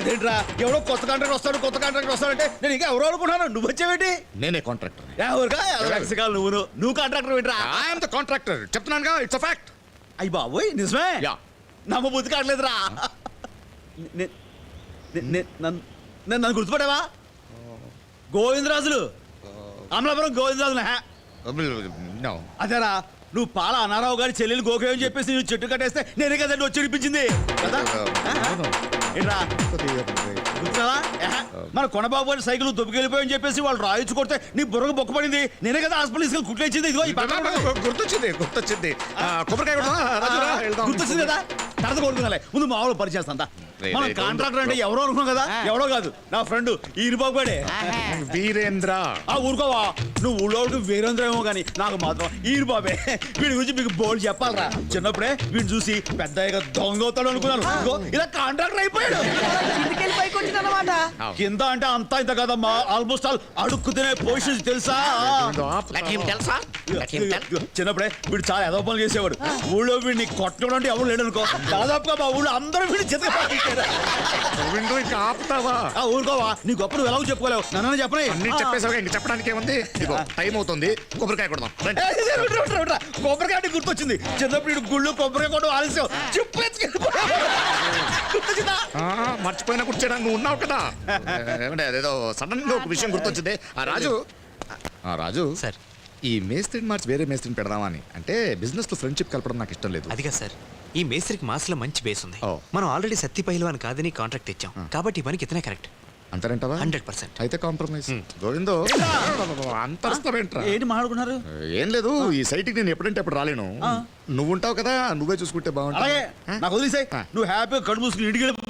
అదేంట్రా ఎవడో కొత్త కాంట్రాక్టర్ వస్తాడంటే నేను ఇంకా ఎవరో అనుకున్నాను, నువ్వు వచ్చావేంటి? నేనే కాంట్రాక్టర్. నువ్వు కాంట్రాక్టర్ ఏంట్రా? I'm the contractor. చెప్తున్నానుగా, ఇట్స్ అ ఫ్యాక్ట్. అయ్యి బాబోయ్ నిజమే? యా. నమ్మ బుద్ధి కావట్లేదురా. నన్ను గుర్తుపడావా? గోవిందరాజులు, అమలాపురం గోవిందరాజులు. నో. అదేరా, నువ్వు పాల అనారావు గారి చెల్లెలు గోకేమని చెప్పేసి నువ్వు చెట్టు కట్టేస్తే నేనే కదండి వచ్చి విడిపించింది కదా. ఏంట్రా గుర్తున్నావా? మన కొనబాబు గారి సైకిల్ దుబ్బకెళ్ళిపోయని చెప్పేసి వాళ్ళు రాయించు కొడితే నీ బుర్రకు బొక్కపడింది, నేనే కదా హాస్పిటల్ తీసుకెళ్ళి కుట్లేసింది. ఇదిగో ఈ గుర్తొచ్చింది. కొబ్బరికాయ గుర్తొచ్చింది కదా. తర్వాత కొడుకున్నాలే, ముందు మామూలు పరిచేస్తా. మన కాంట్రాక్టర్ అంటే ఎవరో అనుకున్నాం కదా, ఎవడో కాదు, నా ఫ్రెండ్ ఈరుబాబు గాడే. వీరేంద్ర. ఊరుకోవా, నువ్వు ఊళ్ళోకి వీరేంద్ర ఏమో కానీ నాకు మాత్రం ఈరుబాబే. వీడి గురించి మీకు బోల్డ్ చెప్పాలరా. చిన్నప్పుడే వీడిని చూసి పెద్ద దొంగ అవుతాడు అనుకున్నాను, ఇలా కాంట్రాక్టర్ అయిపోయాడు. కింద అంటే అంతా ఇంత కదమ్మా, ఆల్మోస్ట్ ఆల్ అడుక్కు తినే పొజిషన్ తెలుసా. చిన్నప్పుడే వీడు చాలా ఎదో పనులు చేసేవాడు. ఊళ్ళో వీడిని కొట్టడం అంటే ఎవరు లేడు అనుకో, దాదాపుగా మా ఊళ్ళో అందరూ వీడిని చితక ఊరుకోవా, నీ గొప్ప నువ్వు ఎలాగో చెప్పుకోలేవు, నన్ను చెప్పలే. చెప్పేసావు, ఇంక చెప్పడానికి ఏముంది. టైం అవుతుంది, కొబ్బరికాయ కొడదాం. కొబ్బరికాయ అంటే గుర్తొచ్చింది. చిన్నప్పుడు గుళ్ళు కొబ్బరికాయ కూడా ఆలస్యం మర్చిపోయినా కూర్చోడానికి నువ్వు ఉన్నావు కదా. అదేదో సడన్ గా ఒక విషయం గుర్తొచ్చింది. రాజు సార్, ఈ మేస్త్రిని మార్చి వేరే మేస్త్రిని పెడదామని. అంటే బిజినెస్ తో ఫ్రెండ్షిప్ కలపడం నాకు ఇష్టం లేదు. అదిగా సార్, ఈ మేస్త్రికి మాస్లో మంచి బేస్ ఉంది. ఓ. మనం ఆల్రెడీ సత్తి పైల్వాన్ కాదని కాంట్రాక్ట్ ఇచ్చాం, కాబట్టి ఈ పనికి ఇతనే కరెక్ట్. అంటారంటావా? 100%. అయితే కాంప్రమైజ్. గోవిందో అంతేంట్రా? ఏంటి మాట్లాడుకున్నారు? ఏం లేదు, ఈ సైట్ కి నేను ఎప్పుడంటే అప్పుడు రాలేను. నువ్వు ఉంటావు కదా, నువ్వే చూసుకుంటే బాగుంటుంది. అలాగే నాకు వదిలేసాయి, నువ్వు హ్యాపీగా కడుపు మూసుకుని ఇంటికి వెళ్ళిపో.